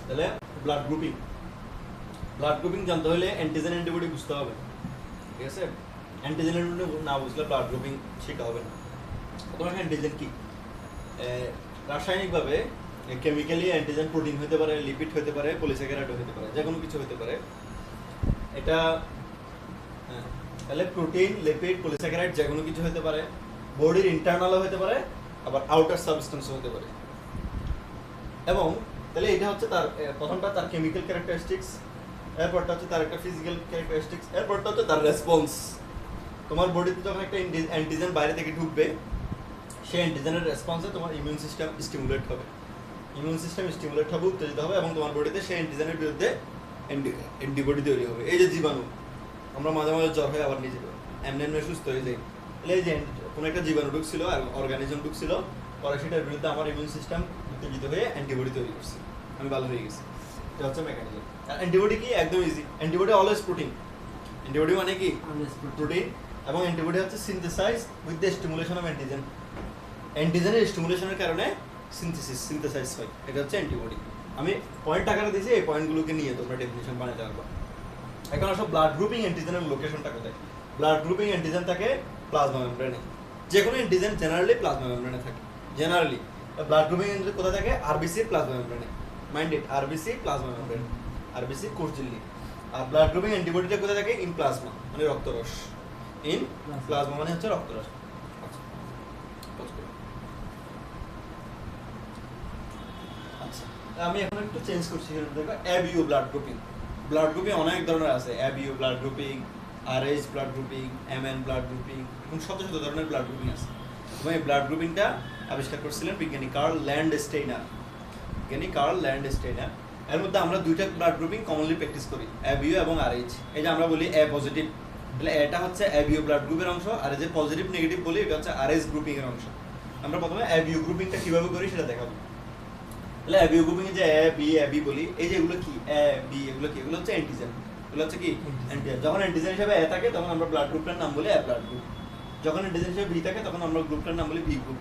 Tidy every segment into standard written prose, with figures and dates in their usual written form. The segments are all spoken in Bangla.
তাহলে ব্লাড গ্রুপিং জানতে হলে অ্যান্টিজেন অ্যান্টিবডি বুঝতে হবে, ঠিক আছে? অ্যান্টিজেন অ্যান্টিবডি না বুঝলে ব্লাড গ্রুপিং শেখা হবে না। প্রথমে অ্যান্টিজেন কি? রাসায়নিকভাবে কেমিক্যালি অ্যান্টিজেন প্রোটিন হতে পারে, লিপিড হতে পারে, পলিস্যাকারাইড হতে পারে, যে কোনো কিছু হতে পারে। এটা তাহলে প্রোটিন, লিপিড, পলিস্যাকারাইড যে কোনো কিছু হতে পারে, বডির ইন্টারনালও হতে পারে, আবার আউটার সাবস্টেন্সও হতে পারে। এবং তাহলে এটা হচ্ছে তার প্রথমটা তার কেমিক্যাল ক্যারেক্টারিস্টিক্স, এরপরটা হচ্ছে তার একটা ফিজিক্যাল ক্যারেক্টারিস্টিক্স, এরপরটা হচ্ছে তার রেসপন্স। তোমার বডিতে যখন একটা অ্যান্টিজেন বাইরে থেকে ঢুকবে, সেই অ্যান্টিজেনের রেসপন্সে তোমার ইমিউন সিস্টেম স্টিমুলেট হবে, উত্তেজিত হবে, এবং তোমার বডিতে সেই অ্যান্টিজেনের বিরুদ্ধে অ্যান্টিবডি তৈরি হবে। এই যে জীবাণু, আমরা মাঝে মাঝে জ্বর হয় আবার নিজে এমনি সুস্থ হয়ে যাই, তাহলে এই যে কোনো একটা জীবাণু ঢুকছিল আর অর্গানিজম ঢুকছিল, পরে সেটার বিরুদ্ধে আমার ইমিউন সিস্টেম উত্তেজিত হয়ে অ্যান্টিবডি তৈরি করছে, আমি ভালো হয়ে গেছি। এটা হচ্ছে মেকানিজম। আর অ্যান্টিবডি কি? একদম easy. Antibody always protein. Antibody মানে কি? প্রোটিন। এবং অ্যান্টিবডি হচ্ছে synthesize with the stimulation of antigen. অ্যান্টিজেনের স্টিমুলেশনের কারণে সিনথেসাইজ হয়, এটা হচ্ছে অ্যান্টিবডি। আমি পয়েন্ট আকারে দিয়েছি, এই পয়েন্টগুলোকে নিয়ে তোমরা ডেফিনিশন বানাতে পারবা। এখন আসো ব্লাড গ্রুপিং অ্যান্টিজেনের লোকেশনটা কোথায়? ব্লাড গ্রুপিং অ্যান্টিজেন থাকে প্লাজমা মেমব্রেনে। যে কোনো অ্যান্টিজেন জেনারেলি প্লাজমা মেমব্রেনে থাকে। জেনারেলি ব্লাড গ্রুপিং অ্যান্টিজেন কোথায় থাকে? আরবিসি প্লাজমা মেমব্রেনে। Mind it, RBC plasma membrane, RBC কোষ ঝিল্লি। আর ব্লাড গ্রুপিং অ্যান্টিবডিটা কোথায় থাকে? ইন প্লাজমা, মানে রক্তরস। ইন প্লাজমা মানে হচ্ছে রক্তরস। আচ্ছা, আমি এখন একটু চেঞ্জ করছি। দেখো ABO blood grouping. Blood grouping অনেক ধরনের আছে। ABO blood grouping, Rh blood grouping, MN blood grouping, এবং শত শত ধরনের ব্লাড গ্রুপিং আছে। এবং এই ব্লাড গ্রুপিংটা আবিষ্কার করছিলেন বিজ্ঞানী কার্ল ল্যান্ডস্টেইনার। এর মধ্যে আমরা দুইটা ব্লাড গ্রুপিং কমনলি প্র্যাকটিস করি, অ্যাবিও এবং আরএইচ। এই যে আমরা বলি এ পজিটিভ, তাহলে এটা হচ্ছে অ্যাবিও ব্লাড গ্রুপের অংশ, আর যে পজিটিভ নেগেটিভ বলি এটা হচ্ছে আরএইচ গ্রুপিং এর অংশ। আমরা প্রথমে অ্যাবিও গ্রুপিংটা কিভাবে করি সেটা দেখাবো। তাহলে অ্যাবিও গ্রুপিং এ যে এবি বলি, এই যে এগুলো কি বি, এগুলো কি? এগুলো হচ্ছে অ্যান্টিজেন। এগুলো হচ্ছে কি? অ্যান্টিজেন। যখন অ্যান্টিজেন হিসেবে এ থাকে তখন আমরা ব্লাড গ্রুপটার নাম বলি এ ব্লাড গ্রুপ। যখন অ্যান্টিজেন হিসেবে বি থাকে তখন আমরা গ্রুপটার নাম বলি বি গ্রুপ।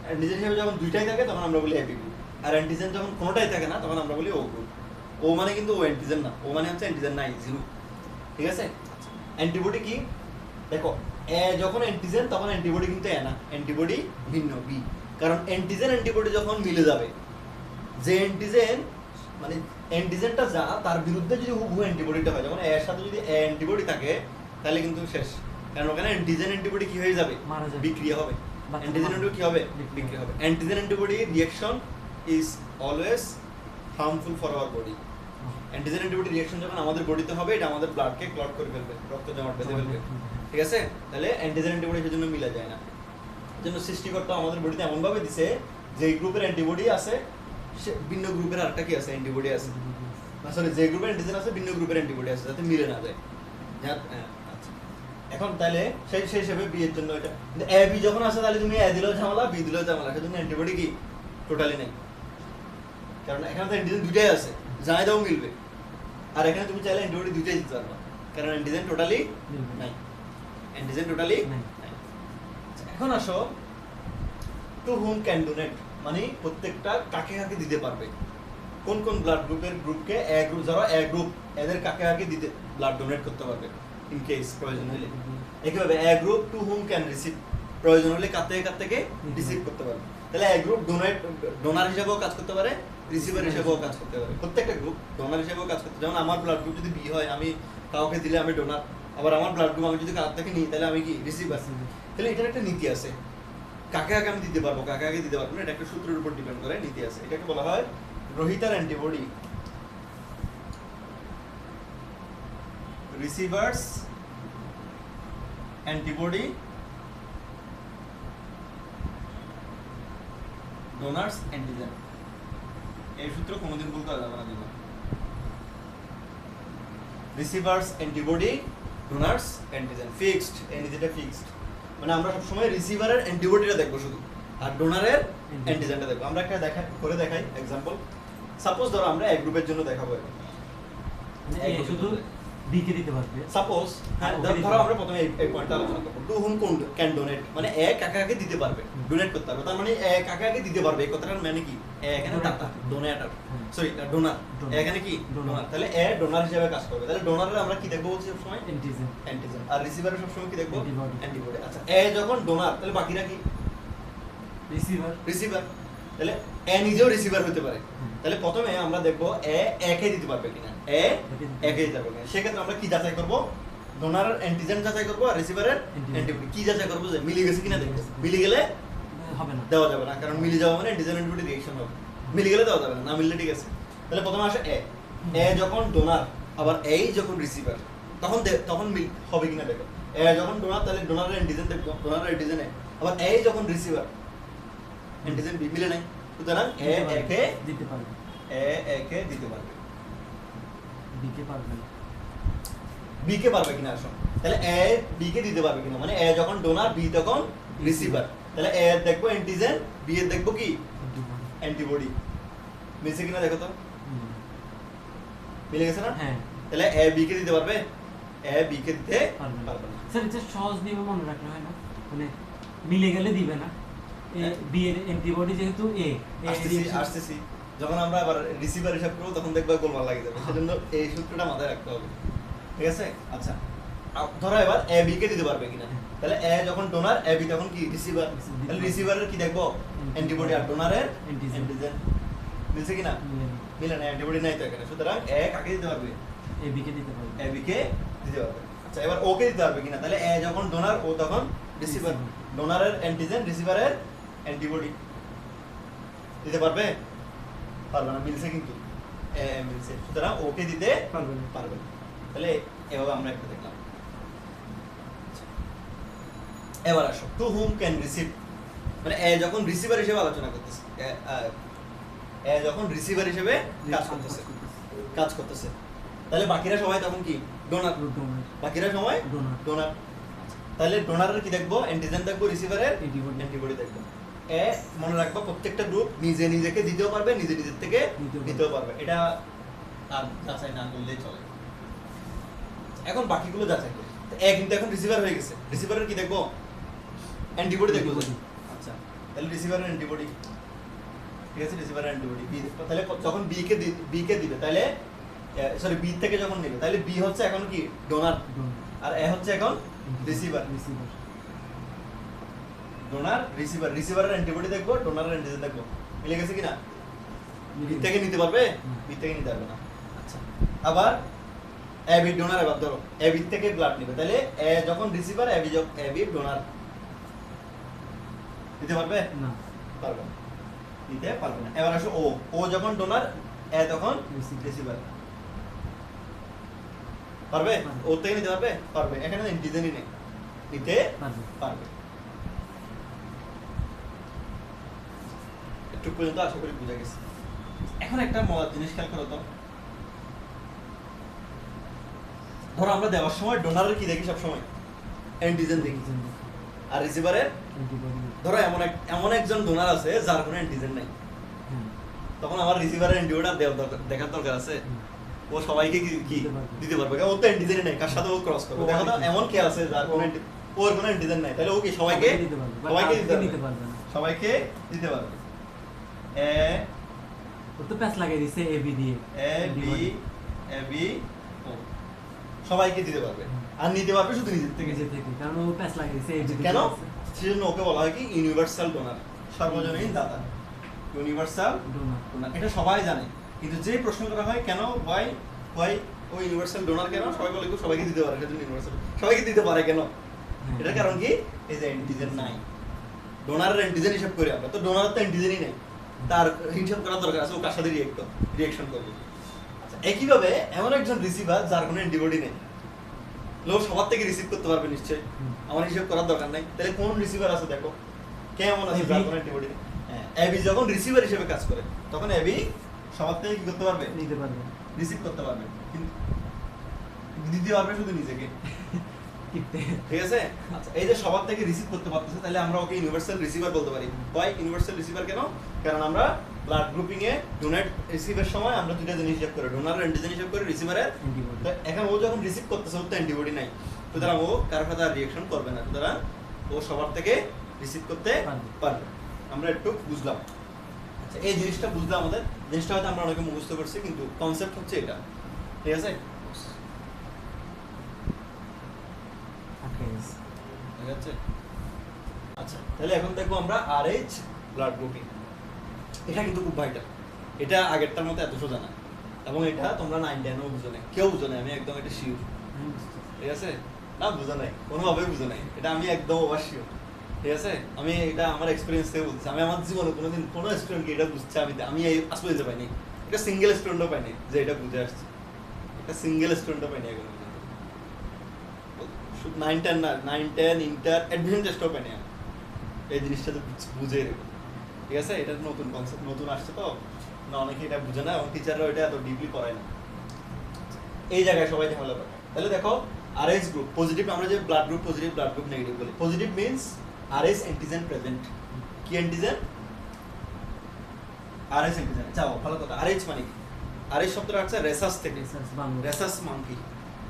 অ্যান্টিজেন হিসেবে যখন দুইটাই থাকে তখন আমরা বলি এবি গ্রুপ। আর অ্যান্টিজেন যখন কোনোটাই থাকে না তখন আমরা বলি ও গ্রুপ। ও মানে কিন্তু ও অ্যান্টিজেন না, ও মানে হচ্ছে অ্যান্টিজেন নাই, জিরো। ঠিক আছে? অ্যান্টিবডি কি? দেখো এ যখন অ্যান্টিজেন তখন অ্যান্টিবডি কিন্তু এ না, অ্যান্টিবডি ভিন্ন, বি। কারণ অ্যান্টিজেন অ্যান্টিবডি যখন মিলে যাবে, যে অ্যান্টিজেন মানে অ্যান্টিজেনটা যা তার বিরুদ্ধে যদি হুবহু অ্যান্টিবডিটা হয়, যখন এর সাথে যদি অ্যান্টিবডি থাকে তাহলে কিন্তু শেষ। কারণ ওখানে অ্যান্টিজেন অ্যান্টিবডি কি হয়ে যাবে? বিক্রিয়া হবে। অ্যান্টিজেন অ্যান্টিবডি কি হবে? বিক্রিয়া হবে। Antigen antibody reaction is always harmful for our body. Antigen antibody reaction যখন আমাদের বডিতে হবে, এটা আমাদের ব্লাডকে ক্লট করে ফেলবে, রক্ত জমাট বেঁধে ফেলবে। ঠিক আছে? তাহলে অ্যান্টিজেন অ্যান্টিবডি সেজন্য মিলা যায় না। জন্য সৃষ্টিকর্তা আমাদের বডিতে এমনভাবে দিছে যে গ্রুপের অ্যান্টিবডি আছে, সে ভিন্ন গ্রুপের আরেকটা কি আছে? অ্যান্টিবডি আছে। আসলে যে গ্রুপের অ্যান্টিজেন আছে ভিন্ন গ্রুপের অ্যান্টিবডি আছে, যাতে মিলে না যায়। আচ্ছা, এখন তাহলে সেই হিসেবে বি এর জন্য এটা এ বি যখন আসে তাহলে তুমি এ দিলেও ঝামেলা, বি দিলেও ঝামেলা, সেজন্য অ্যান্টিবডি কি টোটালি নেই। কারণ এখানে তো অ্যান্টিজেন দুইটাই আছে, যাই দাও মিলবে। আর এখানে তুমি চাইলে অ্যান্টিবডি দুইটাই দিতে পারবা, কারণ অ্যান্টিজেন টোটালি নাই। এখন আসো টু হুম ক্যান ডোনেট, মানে প্রত্যেকটা কাকে কাকে দিতে পারবে। কোন কোন ব্লাড গ্রুপকে এ গ্রুপ, যারা এ গ্রুপ, এদের কাকে কাকে দিতে ব্লাড ডোনেট করতে পারবে ইন কেস প্রয়োজন হলে। একইভাবে A group to whom can receive, প্রয়োজন হলে কার থেকে রিসিভ করতে পারবে। তাহলে এ গ্রুপ ডোনার হিসেবেও কাজ করতে পারে, রিসিভার হিসেবেও কাজ করতে পারে। প্রত্যেকটা গ্রুপ ডোনার হিসেবেও কাজ করতে, যেমন আমার ব্লাড গ্রুপ যদি বি হয়, আমি কাউকে দিলে আমি ডোনার, আবার আমার ব্লাড গ্রুপ আমি যদি কার থেকে নিই তাহলে আমি কি রিসিভার। তাহলে এটার একটা নীতি আছে, কাকে কাকে আমি দিতে পারবো, কাকে কাকে দিতে পারবো না, এটা একটা সূত্রের উপর ডিপেন্ড করে নীতি আছে। এটাকে বলা হয় রোহিতার antibody, receivers antibody, donors antigen. এই সূত্র কোনোদিন ভুল করা যাবে না জীবন। Receivers antibody, donors antigen, fixed. এই নীতিটা ফিক্সড, মানে আমরা সবসময় রিসিভারের অ্যান্টিবডিটা দেখবো শুধু, আর ডোনারের অ্যান্টিজেনটা দেখবো। আমরা একটা দেখাই এক্সাম্পল। সাপোজ ধরো আমরা এক গ্রুপের জন্য দেখাবো, শুধু বি কে দিতে পারবে। সাপোজ হ্যাঁ, ধরো আমরা প্রথমে এই পয়েন্টটা আলোচনা করব। টু হুম ক্যান ডোনেট, মানে এ কাকে কাকে দিতে পারবে, ডোনেট করতে পারবে। তার মানে এ কাকে কাকে দিতে পারবে, এই কথাটার মানে কি? এখানে দাতা donator hmm. Sorry donor Donor. এখানে কি Donor. ডোনার তাহলে এ ডোনার হিসেবে কাজ করবে তাহলে ডোনারের আমরা কি দেখবো বলছি সব সময় অ্যান্টিজেন অ্যান্টিজেন আর রিসিভারের সব সময় কি দেখবো Antibody. অ্যান্টিবডি আচ্ছা এ যখন ডোনার তাহলে বাকিরা কি রিসিভার রিসিভার তাহলে এ নিজেও রিসিভার হতে পারে হুম। তাহলে প্রথমে আমরা দেখবো এ একে দিতে পারবে কিনা এ একে দিতে পারবে কিনা সেক্ষেত্রে আমরা কি যাচাই করবো ডোনারের অ্যান্টিজেন যাচাই করবো আর রিসিভারের Antibody. অ্যান্টিবডি কি যাচাই করবো যে মিলে গেছে কিনা দেখবো মিলে গেলে হবে না দেওয়া যাবে না কারণ মিলে যাওয়া মানে অ্যান্টিজেন অ্যান্টিবডি রিঅ্যাকশন হবে মিলে গেলে দেওয়া যাবে না না মিললে ঠিক আছে তাহলে প্রথমে আসে এ এ যখন ডোনার আবার এই যখন রিসিভার তখন তখন মিল হবে কিনা দেখো এ যখন ডোনার তাহলে ডোনারের অ্যান্টিজেন দেখবো ডোনারের অ্যান্টিজেন এ আবার এই যখন রিসিভার অ্যান্টিজেন বি মিলে নাই সুতরাং এ একে দিতে পারবে এ একে দিতে পারবে দিতে পারবে না বি কে পারবে কিনা আসো তাহলে এ বি কে দিতে পারবে কিনা মানে এ যখন ডোনার বি তখন রিসিভার তাহলে এ এর দেখবো অ্যান্টিজেন বি এর দেখবো কি অ্যান্টিবডি অ্যান্টিবডি মিলছে কিনা দেখো তো মিলে গেছে না হ্যাঁ তাহলে এ বি কে দিতে পারবে এ বি কে দিতে পারবে না পারবে না স্যার এটা সহজ নিয়ম মনে রাখলে হয় না মানে মিলে গেলে দিবে না এ হ্যাঁ। বি এর অ্যান্টিবডি যেহেতু এ আসতেছি যখন আমরা আবার রিসিভার হিসাব করবো তখন দেখবা গোলমাল লাগে যাবে সেজন্য এই সূত্রটা মাথায় রাখতে হবে ঠিক আছে আচ্ছা ধরো এবার এ বি কে দিতে পারবে কিনা তাহলে এ যখন ডোনার এ বি তখন কি রিসিভার তাহলে রিসিভারের কি দেখবো অ্যান্টিবডি আর ডোনারের Antigen. অ্যান্টিজেন মিলছে কিনা মিলে না অ্যান্টিবডি নাই তো এখানে সুতরাং এ কাকে দিতে পারবে এ বি কে দিতে পারবে এ বি কে দিতে পারবে আচ্ছা এবার ও কে দিতে পারবে কিনা তাহলে এ যখন ডোনার ও তখন রিসিভার Receiver. ডোনারের অ্যান্টিজেন রিসিভারের অ্যান্টিবডি দিতে পারবে পারবে না মিলছে কিন্তু এ মিলছে সুতরাং ও কে দিতে পারবে না পারবে না। তাহলে এভাবে আমরা একটা দেখলাম এবার আসো টু হুম ক্যান রিসিভ মানে এ যখন রিসিভার হিসেবে আলোচনা করতেছে এ যখন রিসিভার হিসেবে কাজ করতেছে তাহলে বাকিরা সবাই তখন কি ডোনার ডোনার বাকিরা সবাই ডোনার ডোনার তাহলে ডোনারের কি দেখবো অ্যান্টিজেন দেখবো রিসিভারের অ্যান্টিবডি অ্যান্টিবডি দেখবো এ মনে রাখবো প্রত্যেকটা গ্রুপ নিজে নিজেকে দিতেও পারবে নিজে নিজের থেকে নিতেও পারবে এটা আর যাচাই না করলেই চলে এখন বাকিগুলো যাচাই করি তো এ কিন্তু এখন রিসিভার হয়ে গেছে রিসিভারের কি দেখবো অ্যান্টিবডি দেখবো তো? Antibody. আচ্ছা তাহলে রিসিভারের অ্যান্টিবডি ঠিক আছে রিসিভারের অ্যান্টিবডি বি তাহলে যখন বি কে দিবে তাহলে সরি বি থেকে যখন নেবে তাহলে বি হচ্ছে এখন কি ডোনার আর এ হচ্ছে এখন রিসিভার রিসিভার ডোনার রিসিভার রিসিভারের অ্যান্টিবডি দেখবো ডোনারের অ্যান্টিজেন দেখবো মিলে গেছে কিনা বি থেকে নিতে পারবে বি থেকে নিতে পারবে না আচ্ছা আবার এ বি ডোনার এবার ধরো এ বি থেকে ব্লাড নেবে তাহলে এ যখন রিসিভার এ বি ডোনার দিতে পারবে না পারবে না দিতে পারবে না এবার আসো ও যখন ডোনার এ তখন Receiver. রিসিভার পারবে পারবে। ও থেকে নিতে পারবে পারবে এখানে অ্যান্টিজেনই নেই নিতে পারবে পারবে একটু পর্যন্ত আশা করি বুঝা গেছে এখন একটা মজার জিনিস খেয়াল করো তো ধরো আমরা দেওয়ার সময় ডোনারের কি দেখি সব সময় অ্যান্টিজেন দেখি আর রিসিভারের অ্যান্টিবডি ধরো এমন একজন ডোনার আছে যার কোনো অ্যান্টিজেন নাই হ্যাঁ তখন আমার রিসিভারের অ্যান্টিবডি দেখার দরকার আছে ও সবাইকে কি দিতে পারবে। দিতে পারবে কারণ ও তো অ্যান্টিজেনই নাই কার সাথে ও ক্রস করবে ও দেখো তো antigen। এমন কে আছে যার কোনো ওর কোনো অ্যান্টিজেন নাই তাহলে ও কি সবাইকে দিতে পারবে সবাইকে দিতে নিতে পারবে পারবে না সবাইকে দিতে পারবে এ ও তো প্যাচ লাগিয়ে দিছে এ বি দিয়ে এ বি ও সবাইকে দিতে পারবে আর নিতে পারবে শুধু নিজের থেকে নিজে থেকে কারণ ও প্যাচ লাগিয়ে দিছে এ বি কেন সেজন্য ওকে বলা হয় কি ইউনিভার্সাল ডোনার সর্বজনীন দাতা ইউনিভার্সাল ডোনার ডোনার এটা সবাই জানে কিন্তু যে প্রশ্ন করা হয় কেন ওয়াই ও ইউনিভার্সাল ডোনার কেন সবাই বলে কি সবাইকে দিতে পারে সেজন্য ইউনিভার্সাল সবাইকে দিতে পারে কেন এটার কারণ কি এই যে অ্যান্টিজেন নাই ডোনারের অ্যান্টিজেন হিসাব করি আমরা তো ডোনার তো অ্যান্টিজেনই নেই তার হিসাব করার দরকার আছে ও কার সাথে রিঅ্যাকশন করবে আচ্ছা একইভাবে এমন একজন রিসিভার যার কোনো অ্যান্টিবডি নেই লোক সবার থেকে রিসিভ করতে পারবে নিশ্চয়ই আমার হিসাব করার দরকার নাই তাহলে কোন রিসিভার আছে দেখো কেমন আছে যার কোনো অ্যান্টিবডি নেই হ্যাঁ এবি যখন রিসিভার হিসেবে কাজ করে তখন এবি সবার থেকে কি করতে পারবে নিতে পারবে রিসিভ করতে পারবে কিন্তু দিতে পারবে শুধু নিজেকে টিপতে ঠিক আছে আচ্ছা এই যে সবার থেকে রিসিভ করতে পারতেছে তাহলে আমরা ওকে ইউনিভার্সাল রিসিভার বলতে পারি ওয়াই ইউনিভার্সাল রিসিভার কেন কারণ আমরা ব্লাড গ্রুপিং এ ডোনেট রিসিভের সময় আমরা দুটো জিনিস হিসাব করি ডোনার অ্যান্টিজেন হিসাব করি রিসিভারের অ্যান্টিবডি তো এখন ও যখন রিসিভ করতেছে ওর তো অ্যান্টিবডি নাই সুতরাং ও কারোর সাথে রিঅ্যাকশন করবে না সুতরাং ও সবার থেকে রিসিভ করতে পারবে। পারবে আমরা একটু বুঝলাম আচ্ছা এই জিনিসটা বুঝলে আমাদের জিনিসটা হয়তো আমরা অনেকে মুখস্থ করছি, কিন্তু কনসেপ্ট হচ্ছে এটা, ঠিক আছে? ঠিক আছে, আচ্ছা তাহলে এখন দেখবো আমরা RH ব্লাড গ্রুপিং। এটা কিন্তু খুব ভাইটাল, এটা আগেরটার মতো এত সোজা না, এবং এটা তোমরা 9-10ও বুঝো না, কেউ বুঝো না, আমি একদম এটা শিওর, ঠিক আছে? না বুঝো নাই, কোনোভাবেই বুঝো নাই, এটা আমি একদম ওভার শিওর, ঠিক আছে? আমি এটা আমার এক্সপিরিয়েন্স থেকে বলছি, আমি আমার জীবনে কোনোদিন কোনো স্টুডেন্টকে এটা বুঝছে আমি এই আসলে যেতে পাইনি, এটা সিঙ্গেল স্টুডেন্টও পাইনি যে এটা বুঝে আসছে, এটা সিঙ্গেল স্টুডেন্টও পাইনি এখন 9-10 না, 9-10 ইন্টার অ্যাডভেঞ্চারটাও পাইনি আমি এই জিনিসটা তো বুঝে রেখো, ঠিক আছে? এটা নতুন কনসেপ্ট, নতুন আসছে তো না, অনেকে এটা বুঝে না এবং টিচাররা এটা এত ডিপলি পড়ায় না, এই জায়গায় সবাই ঝামেলা করে। তাহলে দেখো RH গ্রুপ পজিটিভ, আমরা যে blood group positive, blood group negative বলি। Positive means RH antigen present. কি অ্যান্টিজেন? RH antigen. যাও ভালো কথা, RH মানে কি? RH শব্দটা আসছে রেসাস থেকে, রেসাস মাঙ্কি,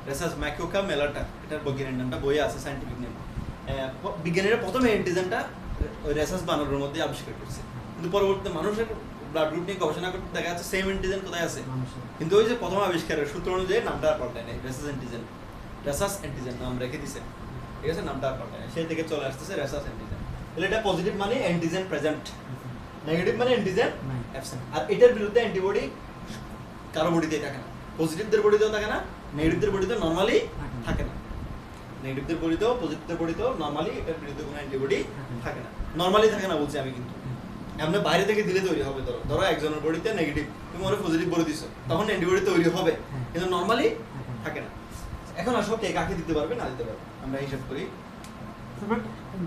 রেসাস ম্যাকিওকা মেলাটা, এটার বৈজ্ঞানিক নামটা বইয়ে আছে, সায়েন্টিফিক নেম। বিজ্ঞানীরা প্রথমে অ্যান্টিজেনটা ওই রেসাস বানরের মধ্যে আবিষ্কার করছে, কিন্তু পরবর্তীতে মানুষের ব্লাড গ্রুপ নিয়ে গবেষণা করতে দেখা যাচ্ছে সেম অ্যান্টিজেন কোথায় আছে, কিন্তু ওই যে প্রথম আবিষ্কারের সূত্র অনুযায়ী নামটা আর পাল্টায় নাই, রেসাস অ্যান্টিজেন, রেসাস অ্যান্টিজেন নাম রেখে দিছে, ঠিক আছে? নামটা আর পাল্টায় নাই, সেই থেকে চলে আসতেছে রেসাস অ্যান্টিজেন। তাহলে এটা পজিটিভ মানে অ্যান্টিজেন প্রেজেন্ট, নেগেটিভ মানে অ্যান্টিজেন অ্যাবসেন্ট। আর এটার বিরুদ্ধে অ্যান্টিবডি কারো বডিতেই থাকে না, পজিটিভদের বডিতেও থাকে না, নেগেটিভদের বডিতে নরমালি থাকে না, নেগেটিভদের বডিতেও পজিটিভদের বডিতেও নরমালি এটার বিরুদ্ধে কোনো অ্যান্টিবডি থাকে না, নরমালি থাকে না বলছি আমি, কিন্তু এমনি বাইরে থেকে দিলে তৈরি হবে। ধরো একজনের বডিতে নেগেটিভ, তুমি ওরা পজিটিভ বলে দিছো, তখন অ্যান্টিবডি তৈরি হবে, কিন্তু নরমালি থাকে না। এখন আসো কে কাকে দিতে পারবে না দিতে পারবে, আমরা হিসাব করি।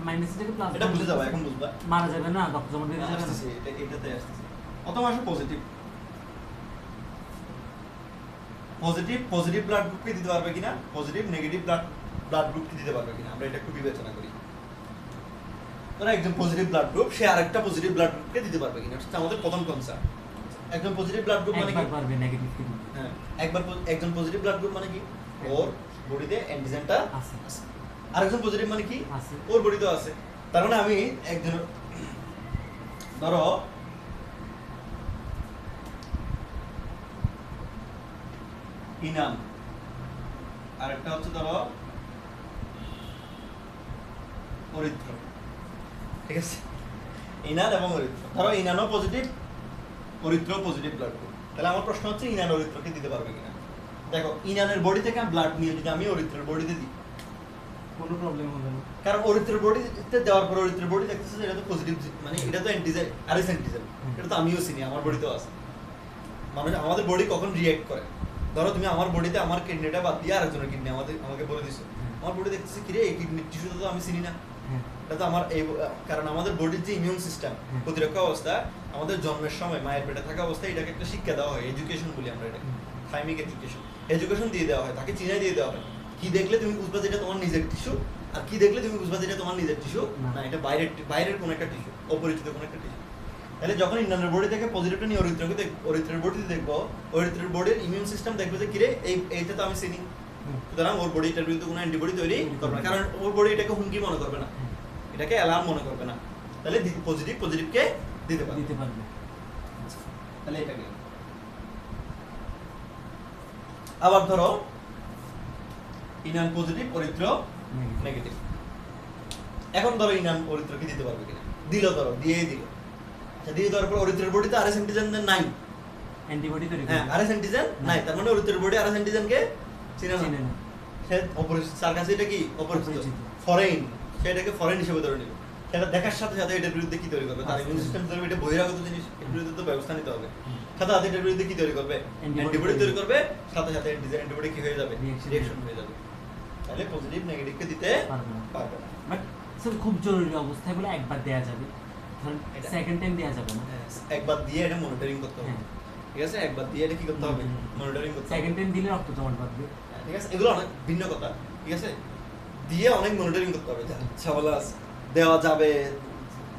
মাইনাস থেকে প্লাস এটা বুঝে যাবে, এখন বুঝবা, মারা যাবে না, রক্ত জমা দিতে যাবে না। আসতেছে এটাতে আসতেছে। প্রথম আসো পজিটিভ, পজিটিভ ব্লাড গ্রুপকে দিতে পারবে কিনা, পজিটিভ নেগেটিভ ব্লাড গ্রুপকে দিতে পারবে কিনা, আমরা এটা একটু বিবেচনা করি। ধরো একজন পজিটিভ ব্লাড গ্রুপ, সে আরেকটা পজিটিভ ব্লাড গ্রুপকে দিতে পারবে কিনা, সেটা আমাদের প্রথম কনসার্ন। একজন পজিটিভ ব্লাড গ্রুপ মানে কি? একবার পারবে নেগেটিভ কে দিতে। হ্যাঁ, একজন পজিটিভ ব্লাড গ্রুপ মানে কি? ওর বডিতে অ্যান্টিজেনটা আছে। আরেকজন পজিটিভ মানে কি? আছে। ওর বডিতেও আছে। তার মানে আমি একজন, ধরো ইনাম, আরেকটা হচ্ছে ধরো অরিত্র, ঠিক আছে? ইনান এবং অরিত্র, ধরো ইনানও positive, Aritra positive blood group. তাহলে আমার প্রশ্ন হচ্ছে ইনান অরিত্রকে দিতে পারবে কিনা। দেখো ইনানের বডি থেকে ব্লাড নিয়ে যদি আমি অরিত্রের বডিতে দিই, কোনো প্রবলেম হবে না, কারণ অরিত্রের বডিতে দেওয়ার পর অরিত্রের বডি দেখতেছে যে এটা তো পজিটিভ, মানে এটা তো অ্যান্টিজেন, আরএস অ্যান্টিজেন, এটা তো আমিও চিনি, আমার বডিতেও আছে। মানুষ, আমাদের বডি কখন রিঅ্যাক্ট করে, ধরো তুমি আমার বডিতে আমার কিডনিটা বাদ দিয়ে আরেকজনের কিডনি আমাকে বলে দিছো, আমার বডি দেখতেছে কিরে এই কিডনির টিস্যুটা তো আমি চিনি না, এটা তো আমার এই, কারণ আমাদের বডির যে ইমিউন সিস্টেম, প্রতিরক্ষা অবস্থা, আমাদের জন্মের সময় মায়ের পেটে থাকা অবস্থায় এটাকে একটা শিক্ষা দেওয়া হয়, এডুকেশন বলি আমরা এটাকে, থাইমিক এডুকেশন দিয়ে দেওয়া হয়, তাকে চিনাই দিয়ে দেওয়া হয়, কি দেখলে তুমি বুঝবা যেটা তোমার নিজের টিস্যু, আর কি দেখলে তুমি বুঝবা যেটা তোমার নিজের টিস্যু না, এটা বাইরের কোন একটা টিস্যু, অপরিচিত কোন একটা টিস্যু। তাহলে যখন ইন্নানের বডি থেকে পজিটিভটা নিয়ে অরিত্রের বডিতে দেখবো, অরিত্রের বডির ইমিউন সিস্টেম দেখবে যে কিরে এইটা তো আমি চিনি, সুতরাং ওর বডি এটার বিরুদ্ধে কোনো অ্যান্টিবডি তৈরি করবে না, কারণ ওর বডি এটাকে হুমকি মনে করবে না, এটাকে অ্যালার্ম মনে করবে না। তাহলে পজিটিভকে দিতে পারবে। তাহলে এটা গেল। আবার ধরো ইনান পজিটিভ, অরিত্র নেগেটিভ। এখন ধরো ইনান অরিত্রকে দিতে পারবে কিনা, দিল, ধরো দিয়েই দিল, দিয়ে দেওয়ার পর অরিত্রের বডিতে আরএস অ্যান্টিজেন নাই, অ্যান্টিবডি তৈরি হ্যাঁ আরএস অ্যান্টিজেন নাই, তার মানে অরিত্রের বডি আরএস অ্যান্টিজেনকে চিনে না, সে অপরিচিত, তার কাছে এটা কি অপরিচিত, ফরেন, সেটাকে ফরেন হিসেবে ধরে নিল। সেটা দেখার সাথে সাথে এটার বিরুদ্ধে কি তৈরি করবে, তার ইমিউন সিস্টেম ধরবে, এটা বহিরাগত জিনিস, এর বিরুদ্ধে তো ব্যবস্থা নিতে হবে, সাথে সাথে এটার বিরুদ্ধে কি তৈরি করবে, অ্যান্টিবডি তৈরি করবে, সাথে সাথে অ্যান্টিবডি কি হয়ে যাবে, রিঅ্যাকশন হয়ে যাবে। তাহলে পজিটিভ নেগেটিভকে দিতে পারবে না, বাট স্যার খুব জরুরি অবস্থায় বলে একবার দেয়া যাবে, ধরেন সেকেন্ড টাইম দেয়া যাবে না, একবার দিয়ে এটা মনিটরিং করতে হবে, ঠিক আছে? একবার দিয়ে এটা কি করতে হবে, মনিটরিং করতে হবে। সেকেন্ড টাইম দিলে রক্ত জমাট বাঁধবে, ঠিক আছে? এগুলো অনেক ভিন্ন কথা, ঠিক আছে? দিয়ে অনেক মনিটরিং করতে হবে, ঝামেলা আছে, দেওয়া যাবে,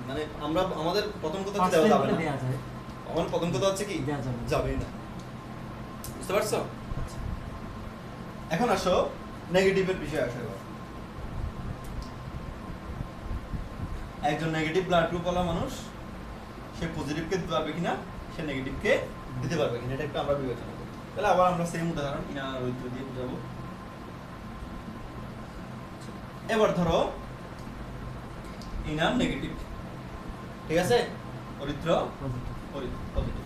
মানে আমরা আমাদের প্রথম কথা হচ্ছে দেওয়া যাবে না, দেয়া যায়, আমার প্রথম কথা হচ্ছে কি দেয়া যাবেই না, বুঝতে পারছো? এখন আসো নেগেটিভের বিষয়ে আসো। এবার একজন নেগেটিভ ব্লাড গ্রুপ ওয়ালা মানুষ, সে পজিটিভকে দিতে পারবে কিনা, সে নেগেটিভকে দিতে পারবে কিনা, এটা একটু আমরা বিবেচনা করব। তাহলে আবার আমরা সেম উদাহরণ ইনার আর অরিত্র দিয়ে বুঝাবো। এবার ধরো ইনার নেগেটিভ, ঠিক আছে, অরিত্র পজিটিভ।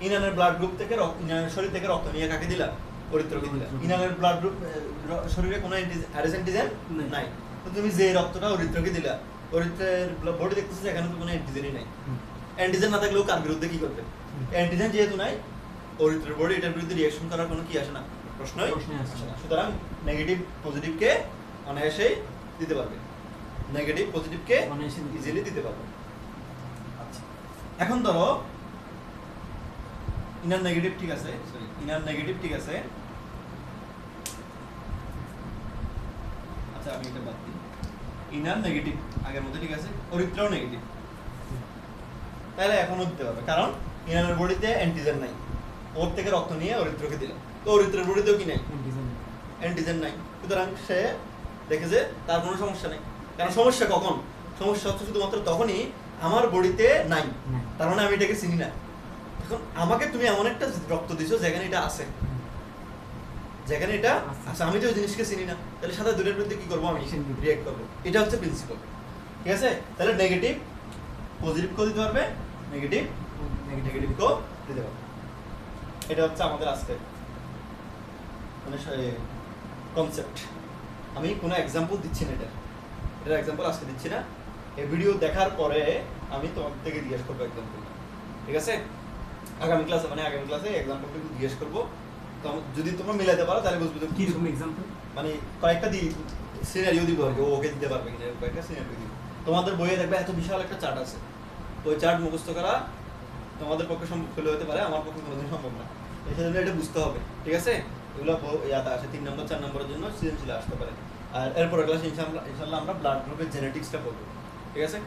ইনানের ব্লাড গ্রুপ থেকে ইনানের শরীর থেকে রক্ত নিয়ে কাকে দিলা, অরিত্রকে দিলা। ইনানের ব্লাড গ্রুপ শরীরে কোনো আরএস অ্যান্টিজেন নাই, তো তুমি যে রক্তটা অরিত্রকে দিলা, অরিত্রের বডি দেখতেছো এখানে তো কোনো অ্যান্টিজেনই নাই। অ্যান্টিজেন না থাকলেও কার বিরুদ্ধে কি করবে, অ্যান্টিজেন যেহেতু নাই, অরিত্রের বডি এটার বিরুদ্ধে রিঅ্যাকশন করার কোনো কি আসে না, প্রশ্নই আসে না। সুতরাং নেগেটিভ পজিটিভকে অনায়াসেই দিতে পারবে, নেগেটিভ পজিটিভকে ইজিলি দিতে পারবে। আচ্ছা, এখন ধরো ইনার নেগেটিভ ঠিক আছে, সরি ইনার নেগেটিভ ঠিক আছে। আচ্ছা আমি এটা বাদ দিই, ইনার নেগেটিভ আগের মধ্যে ঠিক আছে, অরিত্রও নেগেটিভ, তাহলে এখনো দিতে পারবে, কারণ ইনানের বডিতে অ্যান্টিজেন নাই, ওর থেকে রক্ত নিয়ে অরিত্রকে দিলাম, তো অরিত্রের বডিতেও কি নাই, অ্যান্টিজেন নাই। সুতরাং সে দেখেছে তার কোনো সমস্যা নেই। কারণ সমস্যা কখন, সমস্যা হচ্ছে শুধুমাত্র তখনই আমার বডিতে নাই, তার মানে আমি এটাকে চিনি না। এখন আমাকে তুমি এমন একটা রক্ত দিছো যেখানে এটা আছে, যেখানে এটা আছে, আমি তো ওই জিনিসকে চিনি না, তাহলে সাথে দুটোর বিরুদ্ধে কি করবো, আমি রিঅ্যাক্ট করবো। এটা হচ্ছে প্রিন্সিপাল, ঠিক আছে। তাহলে নেগেটিভ পজিটিভকেও দিতে পারবে, নেগেটিভকেও দিতে পারবে। এটা হচ্ছে আমাদের আজকের মানে কনসেপ্ট। আমি কোনো এক্সাম্পল দিচ্ছি না, এটার এক্সাম্পল আজকে দিচ্ছি না। এই ভিডিও দেখার পরে আমি তোমার থেকে জিজ্ঞেস করবো এক্সাম্পল, ঠিক আছে। আগামী ক্লাসে এক্সাম্পলটা জিজ্ঞেস করবো, তো যদি তোমরা মিলাতে পারো তাহলে বুঝবে তো কিরকম এক্সাম্পল, মানে কয়েকটা সিনারিও দিব আর কি, ওকে দিতে পারবে কিনা কয়েকটা সিনারিও দিব। তোমাদের বইয়ে দেখবে এত বিশাল একটা চার্ট আছে, ওই চার্ট মুখস্থ করা তোমাদের পক্ষে সম্ভব হলে হতে পারে, আমার পক্ষে কোনোদিন সম্ভব না। এই জন্য এটা বুঝতে হবে, ঠিক আছে। এগুলো ইয়াতে আসে 3 নম্বর 4 নম্বরের জন্য সৃজনশীল আসতে পারে। আর এরপরে ক্লাস ইনশাআল্লাহ আমরা ব্লাড গ্রুপের জেনেটিক্সটা পড়বো, ঠিক আছে।